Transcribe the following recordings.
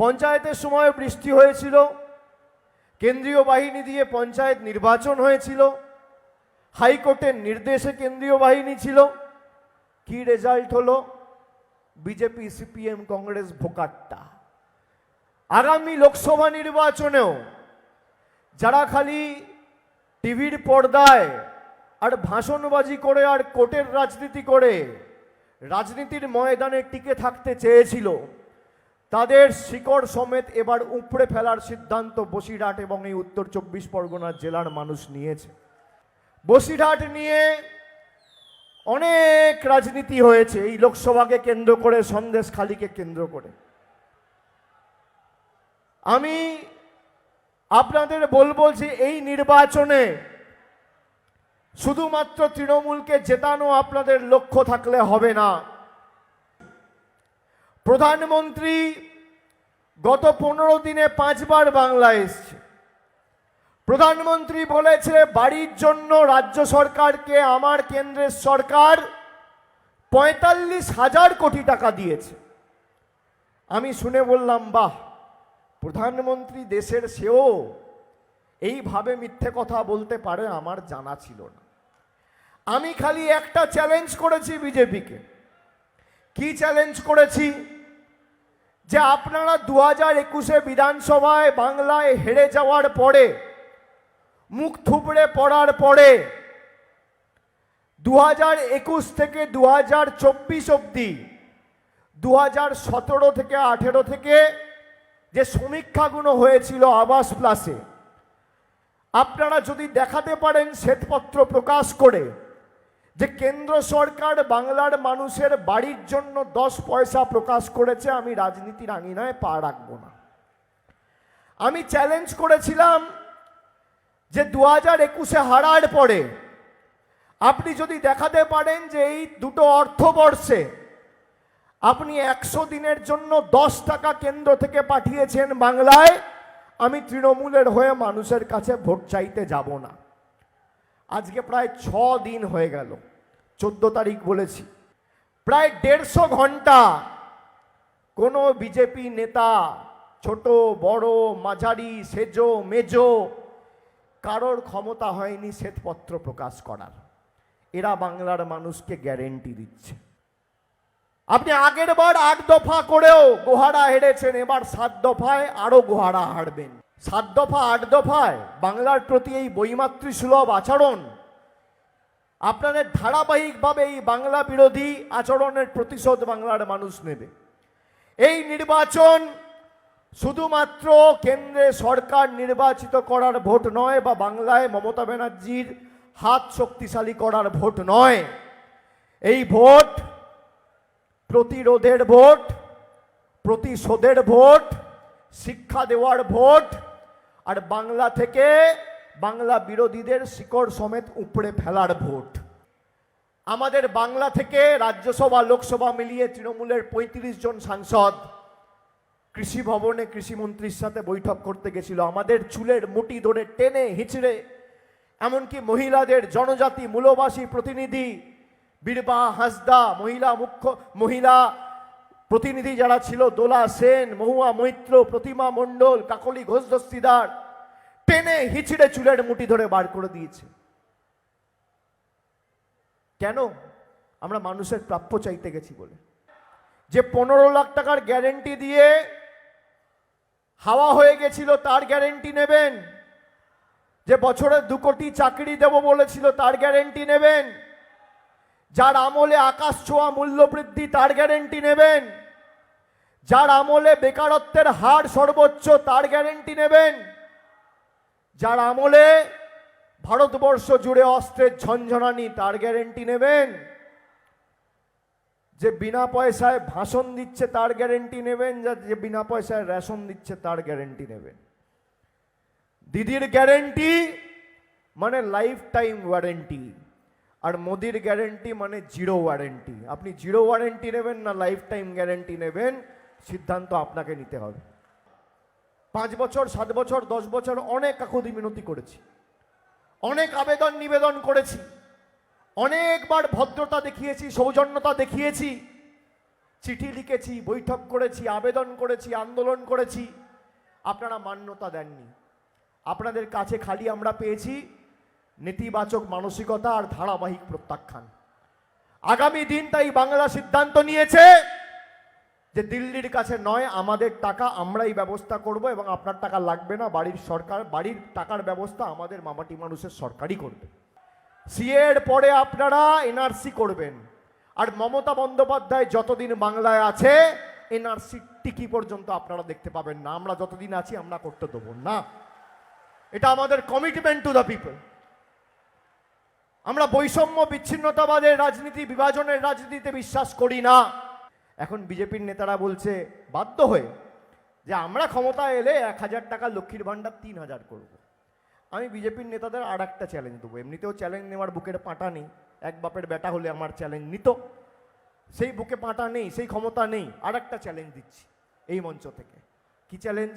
পঞ্চায়েতের সময় বৃষ্টি হয়েছিল, কেন্দ্রীয় বাহিনী দিয়ে পঞ্চায়েত নির্বাচন হয়েছিল, হাইকোর্টের নির্দেশে কেন্দ্রীয় বাহিনী ছিল। কি রেজাল্ট হলো? বিজেপি, সিপিএম, কংগ্রেস ভোকাট্টা। আগামী লোকসভা নির্বাচনেও যারা খালি টিভির পর্দায় আর ভাষণবাজি করে আর কোর্টের রাজনীতি করে রাজনীতির ময়দানে টিকে থাকতে চেয়েছিল, তাদের শিকড় সমেত এবার উপড়ে ফেলার সিদ্ধান্ত বসিরহাট এবং এই উত্তর 24 পরগনা জেলার মানুষ নিয়েছে। বসিরহাট নিয়ে অনেক রাজনীতি হয়েছে এই লোকসভাকে কেন্দ্র করে, সন্দেশখালীকে কেন্দ্র করে। আমি আপনাদের বলবো যে এই নির্বাচনে শুধুমাত্র তৃণমূলকে জেতানো আপনাদের লক্ষ্য থাকলে হবে না। প্রধানমন্ত্রী গত 15 দিনে 5 বার বাংলায় এসেছে। প্রধানমন্ত্রী বলেছে বাড়ির জন্য রাজ্য সরকারকে আমার কেন্দ্রের সরকার 45,000 কোটি টাকা দিয়েছে। আমি শুনে বললাম, বাহ, প্রধানমন্ত্রী দেশের সেও এইভাবে মিথ্যে কথা বলতে পারে, আমার জানা ছিল না। আমি খালি একটা চ্যালেঞ্জ করেছি বিজেপিকে। কি চ্যালেঞ্জ করেছি? যে আপনারা 2021-এ বিধানসভায় বাংলায় হেরে যাওয়ার পরে, মুখ থুবড়ে পড়ার পরে 2021 থেকে 2024 অবধি 2017 থেকে 18 থেকে যে সমীক্ষাগুলো হয়েছিল আবাস প্লাসে, আপনারা যদি দেখাতে পারেন শ্বেতপত্র প্রকাশ করে যে কেন্দ্র সরকার বাংলার মানুষের বাড়ির জন্য 10 পয়সা প্রকাশ করেছে, আমি রাজনীতির আঙিনায় পা রাখবো না। আমি চ্যালেঞ্জ করেছিলাম যে 2021-এ হারার পরে আপনি যদি দেখাতে পারেন যে এই দুটো অর্থবর্ষে আপনি 100 দিনের জন্য 10 টাকা কেন্দ্র থেকে পাঠিয়েছেন বাংলায়, আমি তৃণমূলের হয়ে মানুষের কাছে ভোট চাইতে যাব না। আজকে প্রায় 6 দিন হয়ে গেল, 14 তারিখ বলেছি। প্রায় 150 ঘন্টা কোনো বিজেপি নেতা, ছোট বড় মাঝারি সেজো মেজো, কারোর ক্ষমতা হয়নি শ্বেতপত্র প্রকাশ করার। এরা বাংলার মানুষকে গ্যারেন্টি দিচ্ছে। আপনি আগের বার 8 দফা করেও গোহারা হেরেছেন, এবার 7 দফায় আরো গোহারা হারবেন। 7 দফা 8 দফায় বাংলার প্রতি এই বৈমাতৃ সুলভ আচরণ, আপনাদের ধারাবাহিকভাবে এই বাংলা বিরোধী আচরণের প্রতিশোধ বাংলার মানুষ নেবে। এই নির্বাচন শুধুমাত্র কেন্দ্রে সরকার নির্বাচিত করার ভোট নয়, বা বাংলায় মমতা ব্যানার্জির হাত শক্তিশালী করার ভোট নয়। এই ভোট প্রতিরোধের ভোট, প্রতিশোধের ভোট, শিক্ষা দেওয়ার ভোট, আর বাংলা থেকে বাংলা বিরোধীদের শিকড় সমেত উপড়ে ফেলার ভোট। আমাদের বাংলা থেকে রাজ্যসভা লোকসভা মিলিয়ে তৃণমূলের 35 জন সাংসদ কৃষি ভবনে কৃষিমন্ত্রীর সাথে বৈঠক করতে গেছিল। আমাদের চুলের মুঠি ধরে টেনে হিচড়ে, এমনকি মহিলাদের জনজাতি মূলবাসী প্রতিনিধি বীরবা হাঁসদা, মহিলা প্রতিনিধি যারা ছিল, দোলা সেন, মহুয়া মৈত্র, প্রতিমা মণ্ডল, কাকলি ঘোষ দস্তিদার, টেনে হিচড়ে চুলের মুঠি ধরে বার করে দিয়েছে। কেন? আমরা মানুষের প্রাপ্য চাইতে গেছি বলে। যে 15 লাখ টাকার গ্যারেন্টি দিয়ে হাওয়া হয়ে গেছিল, তার গ্যারেন্টি নেবেন। যে বছরে 2 কোটি চাকরি দেব বলেছিল, তার গ্যারেন্টি নেবেন। যার আমলে আকাশ ছোঁয়া মূল্য বৃদ্ধি, তার গ্যারেন্টি নেবেন। যার আমলে বেকারত্বের হার সর্বোচ্চ, তার গ্যারেন্টি নেবেন। যার আমলে ভারতবর্ষ জুড়ে অস্ত্রের ঝনঝনানি, তার গ্যারেন্টি নেবেন। যে বিনা পয়সায় ভাষণ দিচ্ছে, তার গ্যারেন্টি নেবেন। যে বিনা পয়সায় রেশন দিচ্ছে, তার গ্যারেন্টি নেবেন। দিদির গ্যারেন্টি মানে লাইফ টাইম ওয়ারেন্টি, আর মোদির গ্যারেন্টি মানে 0 ওয়ারেন্টি। আপনি 0 ওয়ারেন্টি নেবেন না লাইফ টাইম গ্যারেন্টি নেবেন, সিদ্ধান্ত আপনাকে নিতে হবে। 5 বছর, 7 বছর, 10 বছর অনেক কাকুতি মিনতি করেছি, অনেক আবেদন নিবেদন করেছি, অনেকবার ভদ্রতা দেখিয়েছি, সৌজন্যতা দেখিয়েছি, চিঠি লিখেছি, বৈঠক করেছি, আবেদন করেছি, আন্দোলন করেছি, আপনারা মান্যতা দেননি। আপনাদের কাছে খালি আমরা পেয়েছি নেতিবাচক মানসিকতা আর ধারাবাহিক প্রত্যাখ্যান। আগামী দিন তাই বাংলা সিদ্ধান্ত নিয়েছে যে দিল্লির কাছে নয়, আমাদের টাকা আমরাই ব্যবস্থা করব এবং আপনার টাকা লাগবে না, বাড়ির টাকার ব্যবস্থা আমাদের মামাটি মানুষের সরকারই করবে। সিএর পরে আপনারা এনআরসি করবেন, আর মমতা বন্দ্যোপাধ্যায় যতদিন বাংলায় আছে এনআরসি টিকি পর্যন্ত আপনারা দেখতে পাবেন না। আমরা যতদিন আছি আমরা করতে দেবো না, এটা আমাদের কমিটমেন্ট টু দ্য পিপল। আমরা বৈষম্য, বিচ্ছিন্নতাবাদের রাজনীতি, বিভাজনের রাজনীতিতে বিশ্বাস করি না। এখন বিজেপির নেতারা বলছে বাধ্য হয়ে যে আমরা ক্ষমতায় এলে 1000 টাকা লক্ষ্মীর ভাণ্ডার 3000 করব। আমি বিজেপির নেতাদের আর একটা চ্যালেঞ্জ দেবো। এমনিতেও চ্যালেঞ্জ নেওয়ার বুকের পাঁটা নেই, এক বাপের বেটা হলে আমার চ্যালেঞ্জ নিত, সেই বুকে পাঁটা নেই, সেই ক্ষমতা নেই। আর একটা চ্যালেঞ্জ দিচ্ছি এই মঞ্চ থেকে। কি চ্যালেঞ্জ?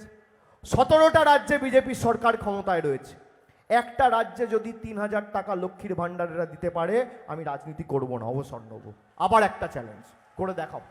17টা রাজ্যে বিজেপি সরকার ক্ষমতায় রয়েছে, একটা রাজ্যে যদি 3000 টাকা লক্ষ্মীর ভাণ্ডারেরা দিতে পারে আমি রাজনীতি করব না, অবসর নেব। আবার একটা চ্যালেঞ্জ করে দেখাও।